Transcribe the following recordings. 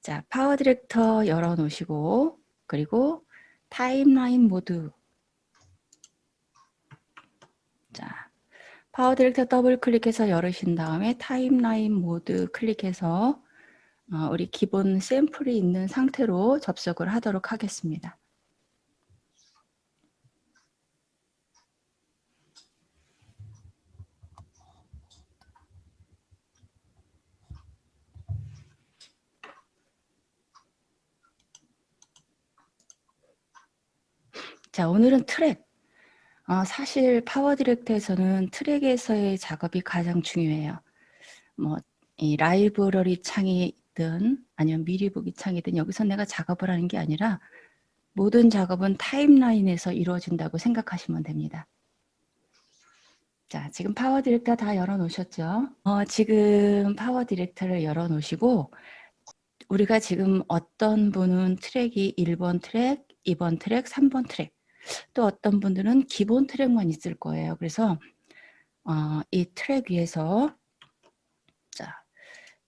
자, 파워 디렉터 열어 놓으시고, 그리고 타임라인 모드. 자, 파워 디렉터 더블 클릭해서 열으신 다음에 타임라인 모드 클릭해서 우리 기본 샘플이 있는 상태로 접속을 하도록 하겠습니다. 자, 오늘은 트랙. 사실 파워 디렉터에서는 트랙에서의 작업이 가장 중요해요. 이 라이브러리 창이든 아니면 미리 보기 창이든 여기서 내가 작업을 하는 게 아니라 모든 작업은 타임라인에서 이루어진다고 생각하시면 됩니다. 자, 지금 파워 디렉터 다 열어 놓으셨죠? 지금 파워 디렉터를 열어 놓으시고 우리가 지금 어떤 분은 트랙이 1번 트랙, 2번 트랙, 3번 트랙 또 어떤 분들은 기본 트랙만 있을 거예요. 그래서 이 트랙 위에서 자,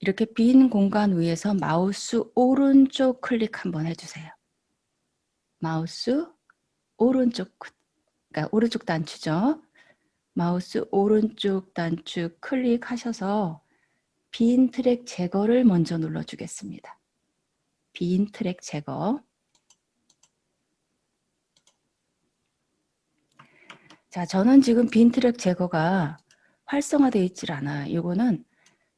이렇게 빈 공간 위에서 마우스 오른쪽 클릭 한번 해주세요. 마우스 오른쪽, 그러니까 오른쪽 단추죠. 마우스 오른쪽 단추 클릭하셔서 빈 트랙 제거를 먼저 눌러주겠습니다. 빈 트랙 제거. 자, 저는 지금 빈 트랙 제거가 활성화되어 있질 않아요. 이거는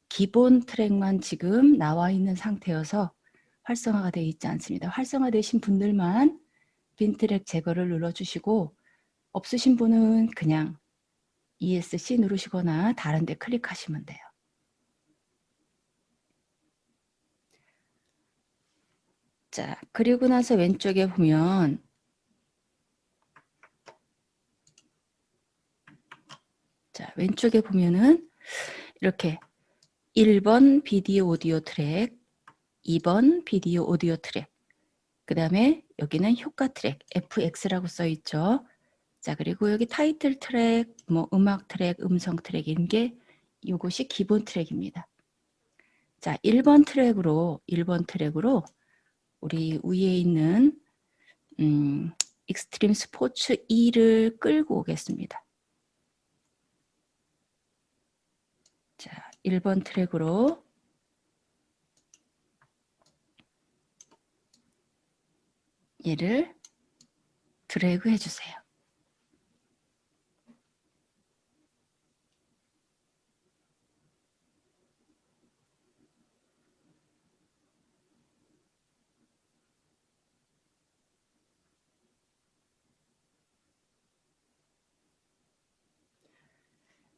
기본 트랙만 지금 나와 있는 상태여서 활성화가 되어 있지 않습니다. 활성화되신 분들만 빈 트랙 제거를 눌러주시고 없으신 분은 그냥 ESC 누르시거나 다른 데 클릭하시면 돼요. 자, 그리고 나서 왼쪽에 보면 자, 왼쪽에 보면은 이렇게 1번 비디오 오디오 트랙, 2번 비디오 오디오 트랙, 그 다음에 여기는 효과 트랙, FX라고 써 있죠. 자, 그리고 여기 타이틀 트랙, 뭐 음악 트랙, 음성 트랙인 게 이것이 기본 트랙입니다. 자, 1번 트랙으로 우리 위에 있는 익스트림 스포츠 2를 끌고 오겠습니다. 자, 1번 트랙으로 얘를 드래그 해주세요.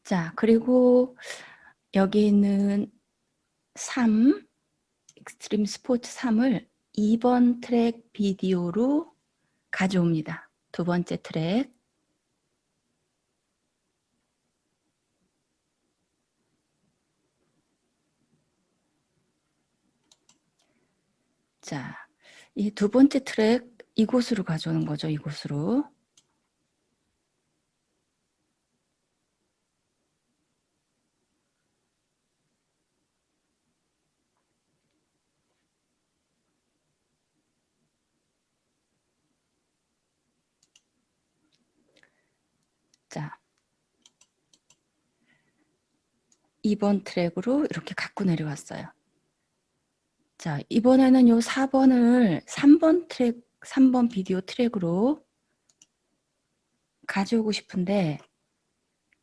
자, 그리고 여기 있는 3, 익스트림 스포츠 3을 2번 트랙 비디오로 가져옵니다. 두 번째 트랙. 자, 이 두 번째 트랙 이곳으로 가져오는 거죠. 이곳으로. 자, 2번 트랙으로 이렇게 갖고 내려왔어요. 자, 이번에는 요 4번을 3번 비디오 트랙으로 가져오고 싶은데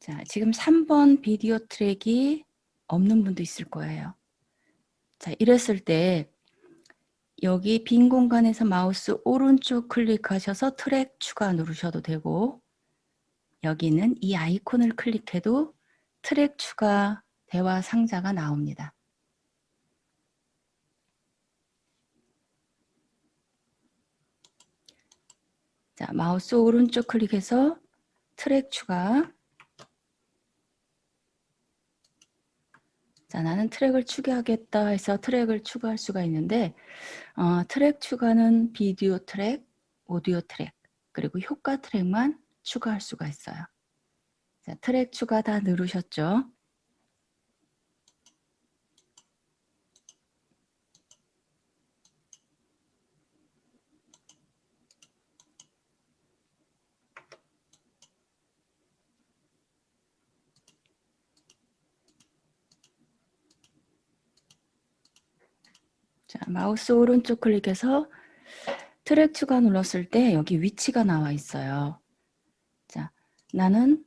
자, 지금 3번 비디오 트랙이 없는 분도 있을 거예요. 자, 이랬을 때 여기 빈 공간에서 마우스 오른쪽 클릭하셔서 트랙 추가 누르셔도 되고 여기는 이 아이콘을 클릭해도 트랙 추가 대화 상자가 나옵니다. 자, 마우스 오른쪽 클릭해서 트랙 추가. 자, 나는 트랙을 추가하겠다 해서 트랙을 추가할 수가 있는데 트랙 추가는 비디오 트랙, 오디오 트랙, 그리고 효과 트랙만 추가할 수가 있어요. 자, 트랙 추가 다 누르셨죠? 자, 마우스 오른쪽 클릭해서 트랙 추가 눌렀을 때 여기 위치가 나와 있어요. 자, 나는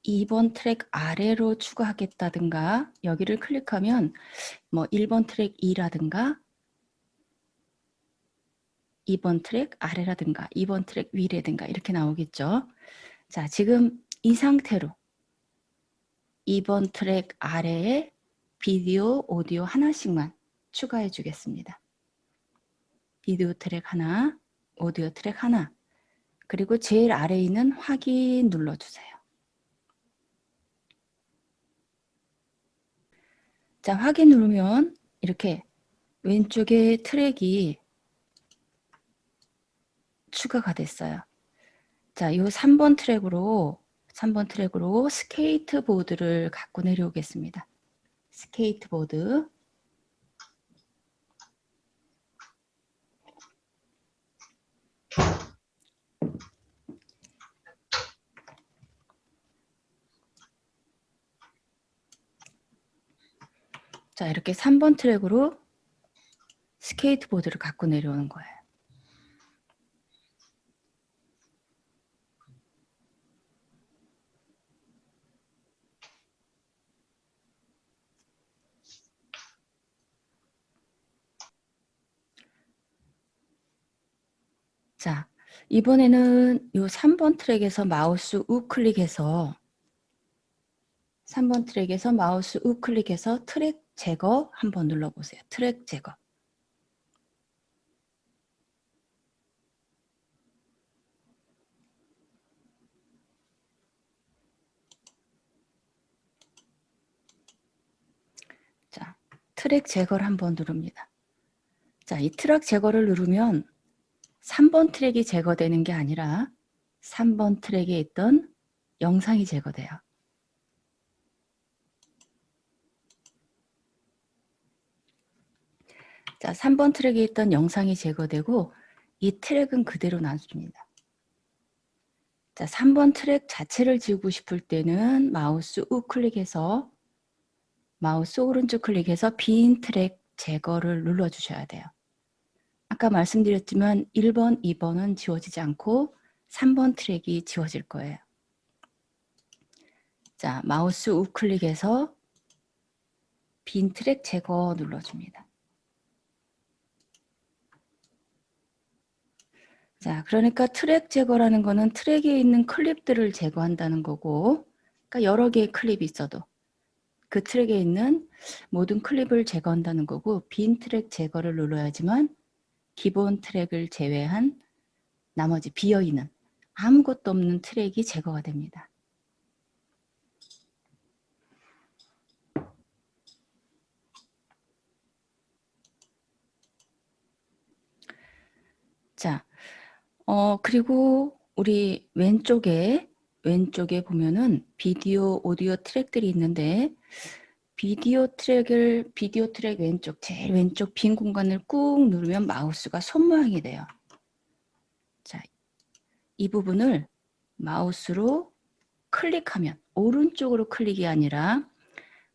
2번 트랙 아래로 추가하겠다든가 여기를 클릭하면 뭐 1번 트랙 2라든가 2번 트랙 아래라든가 2번 트랙 위라든가 이렇게 나오겠죠. 자, 지금 이 상태로 2번 트랙 아래에 비디오, 오디오 하나씩만 추가해 주겠습니다. 비디오 트랙 하나, 오디오 트랙 하나, 그리고 제일 아래에 있는 확인 눌러주세요. 자, 확인 누르면 이렇게 왼쪽에 트랙이 추가가 됐어요. 자, 요 3번 트랙으로 스케이트보드를 갖고 내려오겠습니다. 스케이트보드. 자, 이렇게 3번 트랙으로 스케이트보드를 갖고 내려오는 거예요. 자, 이번에는 요 3번 트랙에서 마우스 우클릭해서 3번 트랙에서 마우스 우클릭해서 트랙 제거 한번 눌러보세요. 트랙 제거. 자, 트랙 제거를 한번 누릅니다. 자, 이 트랙 제거를 누르면 3번 트랙이 제거되는 게 아니라 3번 트랙에 있던 영상이 제거돼요. 자, 3번 트랙에 있던 영상이 제거되고 이 트랙은 그대로 놔줍니다. 자, 3번 트랙 자체를 지우고 싶을 때는 마우스 우클릭해서 마우스 오른쪽 클릭해서 빈 트랙 제거를 눌러주셔야 돼요. 아까 말씀드렸지만 1번, 2번은 지워지지 않고 3번 트랙이 지워질 거예요. 자, 마우스 우클릭해서 빈 트랙 제거 눌러줍니다. 자, 그러니까 트랙 제거라는 거는 트랙에 있는 클립들을 제거한다는 거고, 그러니까 여러 개의 클립이 있어도 그 트랙에 있는 모든 클립을 제거한다는 거고, 빈 트랙 제거를 눌러야지만 기본 트랙을 제외한 나머지 비어있는 아무것도 없는 트랙이 제거가 됩니다. 자, 그리고 우리 왼쪽에 보면은 비디오, 오디오 트랙들이 있는데 비디오 트랙 왼쪽, 제일 왼쪽 빈 공간을 꾹 누르면 마우스가 손 모양이 돼요. 자, 이 부분을 마우스로 클릭하면, 오른쪽으로 클릭이 아니라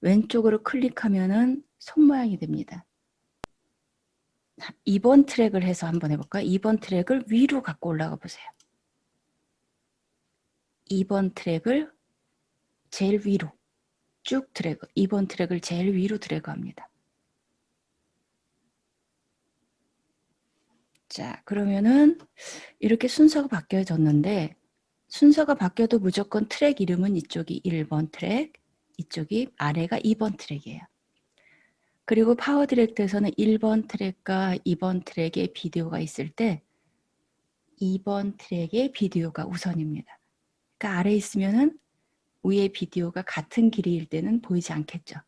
왼쪽으로 클릭하면은 손 모양이 됩니다. 2번 트랙을 해서 한번 해볼까요? 2번 트랙을 위로 갖고 올라가 보세요. 2번 트랙을 제일 위로 쭉 드래그, 2번 트랙을 제일 위로 드래그합니다. 자, 그러면은 이렇게 순서가 바뀌어졌는데 순서가 바뀌어도 무조건 트랙 이름은 이쪽이 1번 트랙, 이쪽이 아래가 2번 트랙이에요. 그리고 파워 디렉터에서는 1번 트랙과 2번 트랙에 비디오가 있을 때 2번 트랙의 비디오가 우선입니다. 그러니까 아래에 있으면은 위에 비디오가 같은 길이일 때는 보이지 않겠죠.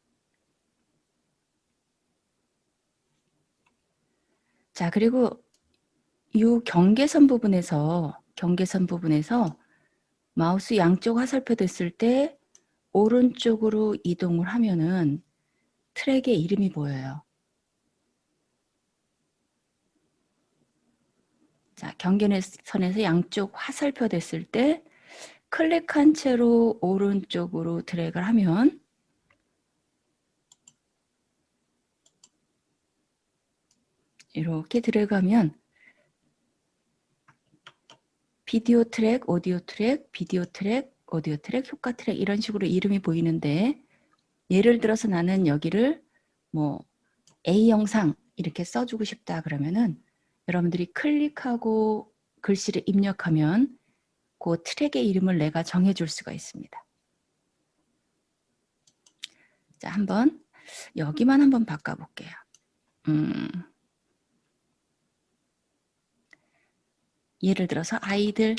자, 그리고 이 경계선 부분에서 마우스 양쪽 화살표 됐을 때 오른쪽으로 이동을 하면은 트랙의 이름이 보여요. 자, 경계선에서 양쪽 화살표 됐을 때 클릭한 채로 오른쪽으로 드래그를 하면 이렇게 들어가면 비디오 트랙, 오디오 트랙, 비디오 트랙, 오디오 트랙, 효과 트랙 이런 식으로 이름이 보이는데 예를 들어서 나는 여기를 뭐 A 영상 이렇게 써주고 싶다 그러면은 여러분들이 클릭하고 글씨를 입력하면 그 트랙의 이름을 내가 정해줄 수가 있습니다. 자, 한번 여기만 한번 바꿔볼게요. 예를 들어서 아이들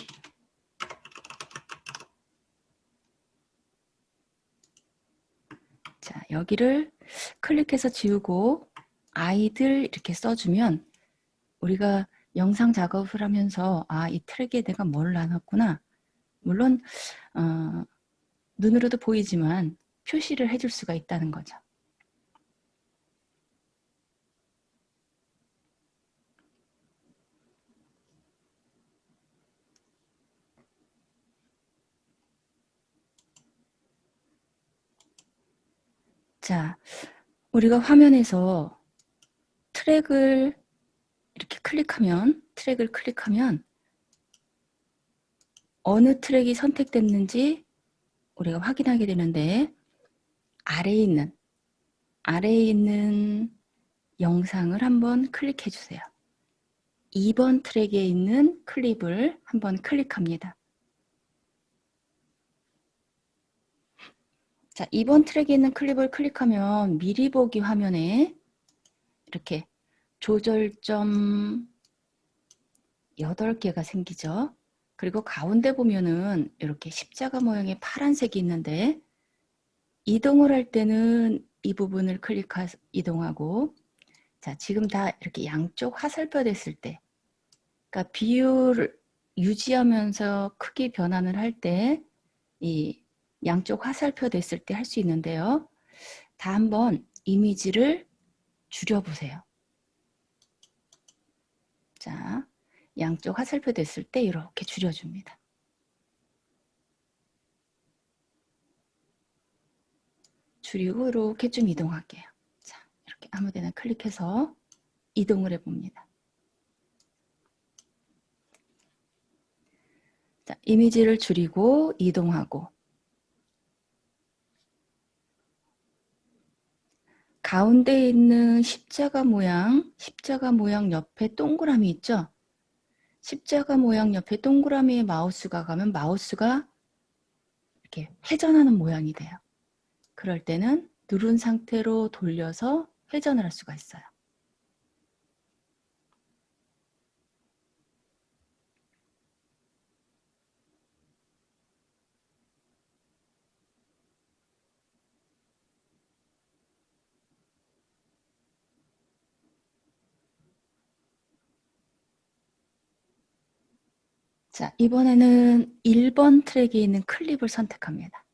자, 여기를 클릭해서 지우고 아이들 이렇게 써주면 우리가 영상 작업을 하면서 아, 이 트랙에 내가 뭘 나눴구나. 물론 눈으로도 보이지만 표시를 해줄 수가 있다는 거죠. 자, 우리가 화면에서 트랙을 이렇게 트랙을 클릭하면 어느 트랙이 선택됐는지 우리가 확인하게 되는데 아래에 있는 영상을 한번 클릭해 주세요. 2번 트랙에 있는 클립을 한번 클릭합니다. 자, 2번 트랙에 있는 클립을 클릭하면 미리 보기 화면에 이렇게 조절점 8개가 생기죠. 그리고 가운데 보면은 이렇게 십자가 모양의 파란색이 있는데 이동을 할 때는 이 부분을 클릭해서 이동하고 자, 지금 다 이렇게 양쪽 화살표 됐을 때 그러니까 비율을 유지하면서 크기 변환을 할 때 이 양쪽 화살표 됐을 때 할 수 있는데요. 다 한번 이미지를 줄여보세요. 자, 양쪽 화살표 됐을 때 이렇게 줄여줍니다. 줄이고 이렇게 좀 이동할게요. 자, 이렇게 아무데나 클릭해서 이동을 해봅니다. 자, 이미지를 줄이고 이동하고 가운데 있는 십자가 모양 옆에 동그라미 있죠? 십자가 모양 옆에 동그라미에 마우스가 가면 마우스가 이렇게 회전하는 모양이 돼요. 그럴 때는 누른 상태로 돌려서 회전을 할 수가 있어요. 자, 이번에는 1번 트랙에 있는 클립을 선택합니다.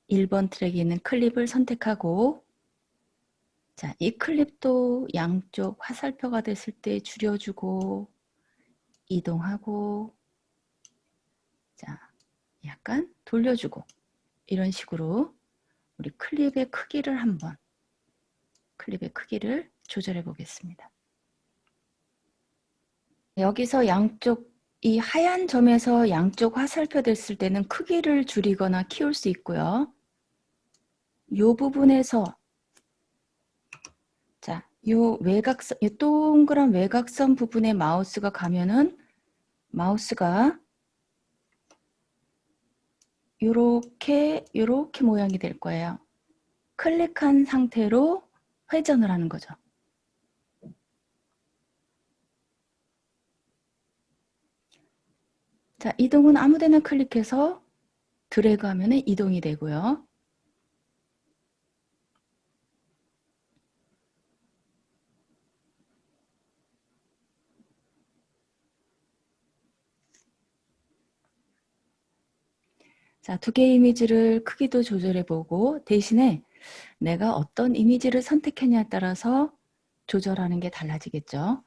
1번 트랙에 있는 클립을 선택하고 자, 이 클립도 양쪽 화살표가 됐을 때 줄여주고 이동하고 자, 약간 돌려주고 이런 식으로 우리 클립의 크기를 조절해 보겠습니다. 여기서 양쪽 이 하얀 점에서 양쪽 화살표 됐을 때는 크기를 줄이거나 키울 수 있고요. 이 부분에서 자, 요 외곽선, 요 동그란 외곽선 부분에 마우스가 가면은 마우스가 요렇게 모양이 될 거예요. 클릭한 상태로 회전을 하는 거죠. 자, 이동은 아무데나 클릭해서 드래그 하면 이동이 되고요. 자, 두 개의 이미지를 크기도 조절해보고 대신에 내가 어떤 이미지를 선택했냐에 따라서 조절하는 게 달라지겠죠.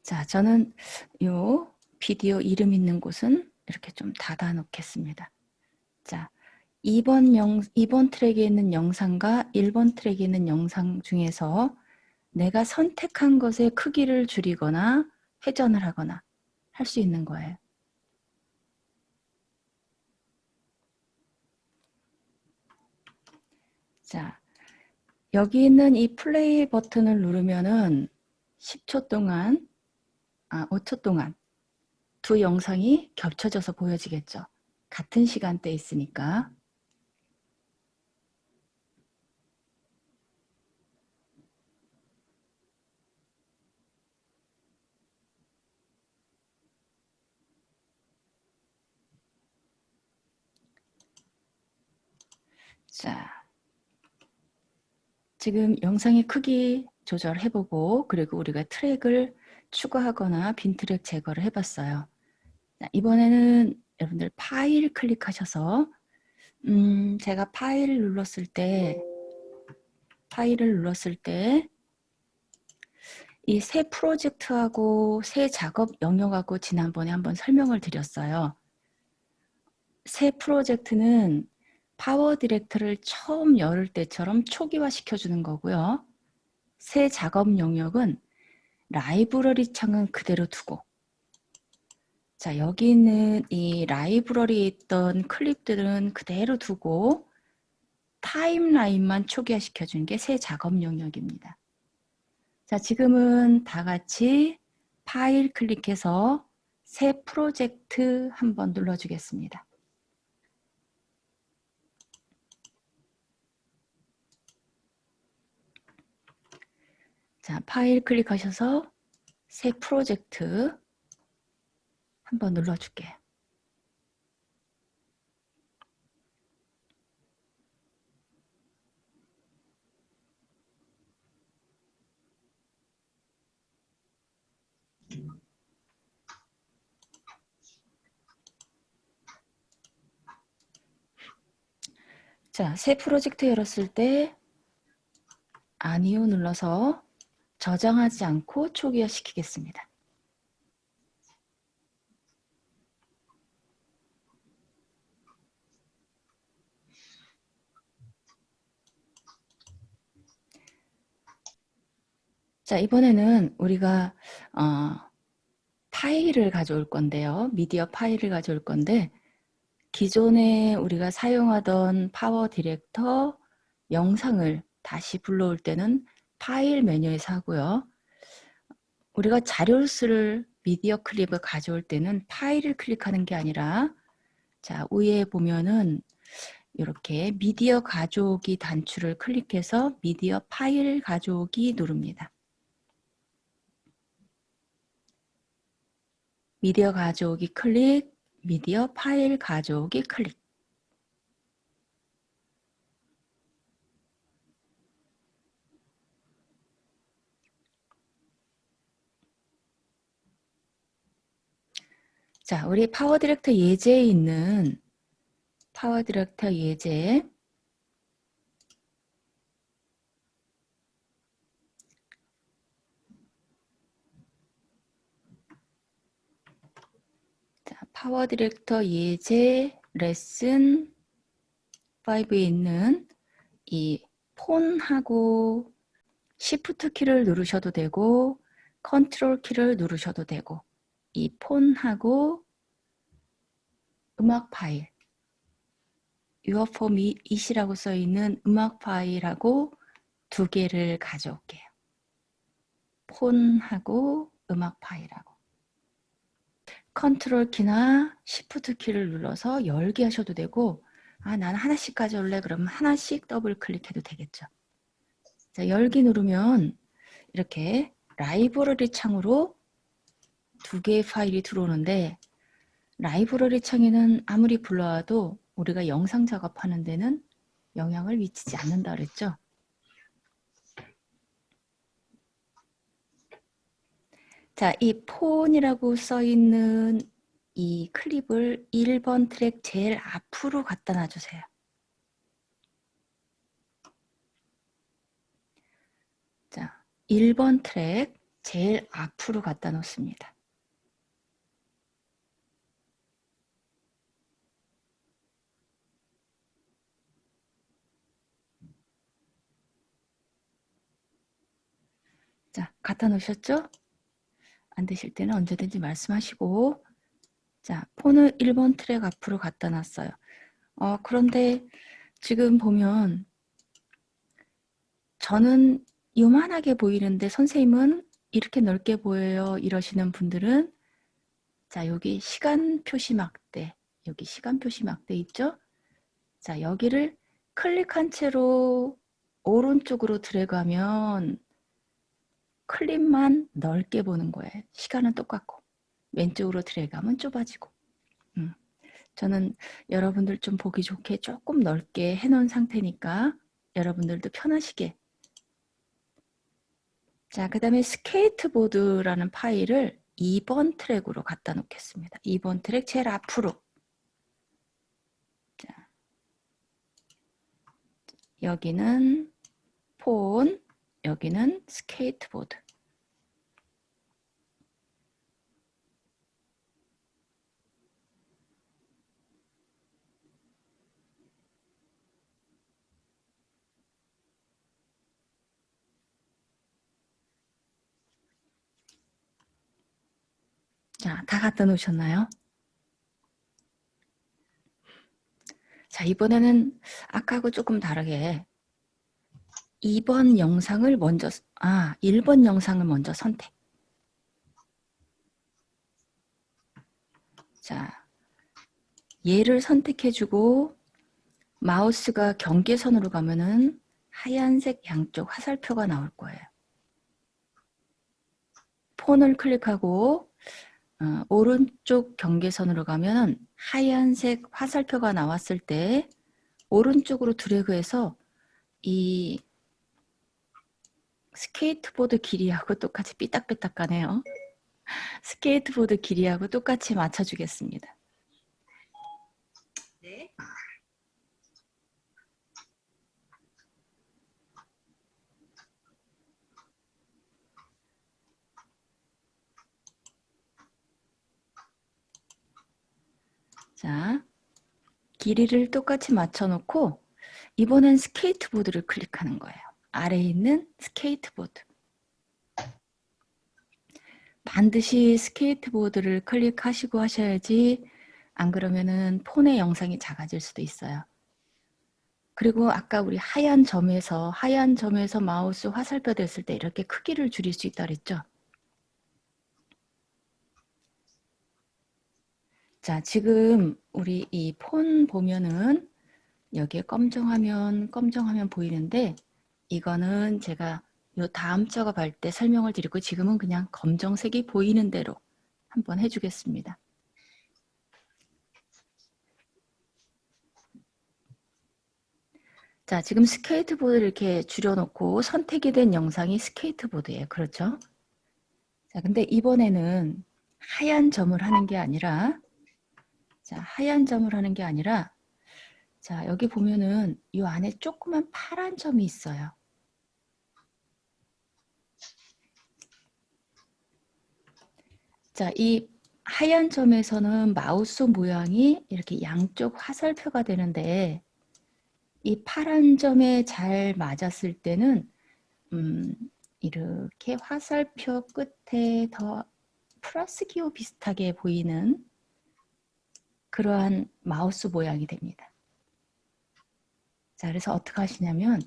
자, 저는 요 비디오 이름 있는 곳은 이렇게 좀 닫아 놓겠습니다. 자, 2번 트랙에 있는 영상과 1번 트랙에 있는 영상 중에서 내가 선택한 것의 크기를 줄이거나 회전을 하거나 할 수 있는 거예요. 자, 여기 있는 이 플레이 버튼을 누르면은 10초 동안, 5초 동안 두 영상이 겹쳐져서 보여지겠죠. 같은 시간대에 있으니까. 자, 지금 영상의 크기 조절해보고 그리고 우리가 트랙을 추가하거나 빈 트랙 제거를 해봤어요. 자, 이번에는 여러분들 파일 클릭하셔서 제가 파일을 눌렀을 때 이 새 프로젝트하고 새 작업 영역하고 지난번에 한번 설명을 드렸어요. 새 프로젝트는 파워 디렉터를 처음 열을 때처럼 초기화 시켜주는 거고요. 새 작업 영역은 라이브러리 창은 그대로 두고, 자, 여기 있는 이 라이브러리에 있던 클립들은 그대로 두고 타임라인만 초기화 시켜주는 게 새 작업 영역입니다. 자, 지금은 다 같이 파일 클릭해서 새 프로젝트 한번 눌러주겠습니다. 자, 파일 클릭하셔서 새 프로젝트 한번 눌러줄게요. 자, 새 프로젝트 열었을 때 아니요 눌러서 저장하지 않고 초기화 시키겠습니다. 자, 이번에는 우리가 파일을 가져올 건데요. 미디어 파일을 가져올 건데 기존에 우리가 사용하던 파워 디렉터 영상을 다시 불러올 때는 파일 메뉴에서 하고요. 우리가 자료를 쓸 미디어 클립을 가져올 때는 파일을 클릭하는 게 아니라 자, 위에 보면은 이렇게 미디어 가져오기 단추를 클릭해서 미디어 파일 가져오기 누릅니다. 미디어 가져오기 클릭, 미디어 파일 가져오기 클릭. 자, 우리 파워 디렉터 예제에 있는 파워 디렉터 예제 자, 파워 디렉터 예제 레슨 5에 있는 이 폰하고 시프트 키를 누르셔도 되고 컨트롤 키를 누르셔도 되고 이 폰하고 음악 파일 Your for me it이라고 써있는 음악 파일하고 두 개를 가져올게요. 폰하고 음악 파일하고 컨트롤 키나 시프트 키를 눌러서 열기 하셔도 되고 난 하나씩 가져올래 그러면 하나씩 더블 클릭해도 되겠죠. 자, 열기 누르면 이렇게 라이브러리 창으로 두 개의 파일이 들어오는데 라이브러리 창에는 아무리 불러와도 우리가 영상 작업하는 데는 영향을 미치지 않는다 그랬죠. 자, 이 폰이라고 써있는 이 클립을 1번 트랙 제일 앞으로 갖다 놔주세요. 자, 1번 트랙 제일 앞으로 갖다 놓습니다. 자, 갖다 놓으셨죠? 안 되실 때는 언제든지 말씀하시고. 자, 폰을 1번 트랙 앞으로 갖다 놨어요. 그런데 지금 보면 저는 요만하게 보이는데 선생님은 이렇게 넓게 보여요 이러시는 분들은, 자, 여기 시간 표시 막대, 여기 시간 표시 막대 있죠? 자, 여기를 클릭한 채로 오른쪽으로 드래그하면 클립만 넓게 보는 거예요. 시간은 똑같고. 왼쪽으로 드래그하면 좁아지고. 저는 여러분들 좀 보기 좋게 조금 넓게 해놓은 상태니까 여러분들도 편하시게. 자, 그 다음에 스케이트보드라는 파일을 2번 트랙으로 갖다 놓겠습니다. 2번 트랙 제일 앞으로. 자, 여기는 폰, 여기는 스케이트보드. 자, 다 갖다 놓으셨나요? 자, 이번에는 아까하고 조금 다르게 2번 영상을 먼저, 1번 영상을 먼저 선택. 자, 얘를 선택해주고 마우스가 경계선으로 가면은 하얀색 양쪽 화살표가 나올 거예요. 폰을 클릭하고 오른쪽 경계선으로 가면 하얀색 화살표가 나왔을 때 오른쪽으로 드래그해서 이 스케이트보드 길이하고 똑같이 삐딱삐딱 가네요. 스케이트보드 길이하고 똑같이 맞춰주겠습니다. 네. 자, 길이를 똑같이 맞춰놓고 이번엔 스케이트보드를 클릭하는 거예요. 아래에 있는 스케이트보드. 반드시 스케이트보드를 클릭하시고 하셔야지 안 그러면은 폰의 영상이 작아질 수도 있어요. 그리고 아까 우리 하얀 점에서 마우스 화살표 됐을 때 이렇게 크기를 줄일 수 있다 그랬죠? 자, 지금 우리 이 폰 보면은 여기에 검정화면 보이는데 이거는 제가 요 다음 작업할 때 설명을 드리고 지금은 그냥 검정색이 보이는 대로 한번 해주겠습니다. 자, 지금 스케이트보드를 이렇게 줄여놓고 선택이 된 영상이 스케이트보드예요. 그렇죠? 자, 근데 이번에는 하얀 점을 하는 게 아니라, 자, 여기 보면은 이 안에 조그만 파란 점이 있어요. 자, 이 하얀 점에서는 마우스 모양이 이렇게 양쪽 화살표가 되는데 이 파란 점에 잘 맞았을 때는 이렇게 화살표 끝에 더 플러스 기호 비슷하게 보이는 그러한 마우스 모양이 됩니다. 자, 그래서 어떻게 하시냐면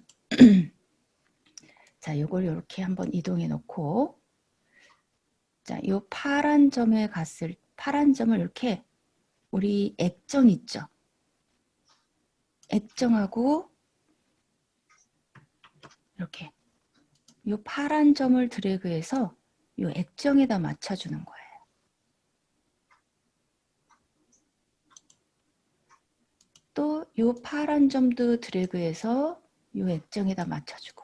자, 요걸 이렇게 한번 이동해 놓고 자, 요 파란 점을 이렇게 우리 액정 있죠? 액정하고 이렇게 요 파란 점을 드래그해서 요 액정에다 맞춰주는 거예요. 또 요 파란 점도 드래그해서 요 액정에다 맞춰주고.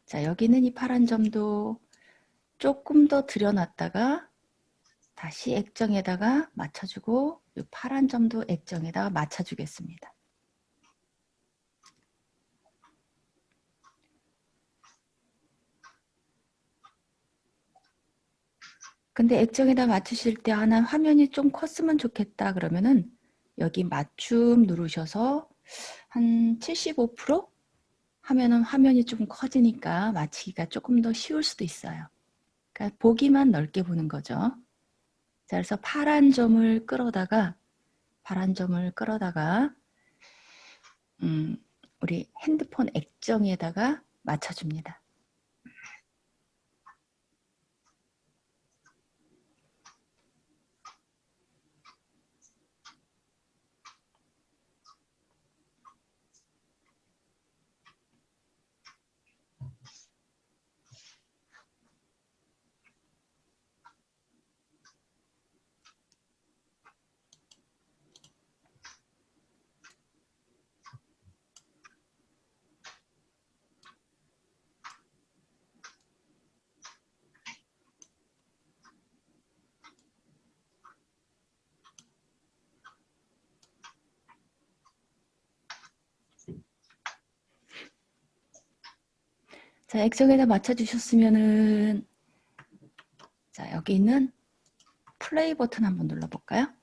자, 여기는 이 파란 점도 조금 더 들여놨다가 다시 액정에다가 맞춰주고 요 파란 점도 액정에다가 맞춰주겠습니다. 근데 액정에다 맞추실 때 하나 화면이 좀 컸으면 좋겠다 그러면은 여기 맞춤 누르셔서 한 75% 하면은 화면이 좀 커지니까 맞추기가 조금 더 쉬울 수도 있어요. 그러니까 보기만 넓게 보는 거죠. 자, 그래서 파란 점을 끌어다가 우리 핸드폰 액정에다가 맞춰줍니다. 자, 액정에다 맞춰주셨으면은 자, 여기 있는 플레이 버튼 한번 눌러볼까요?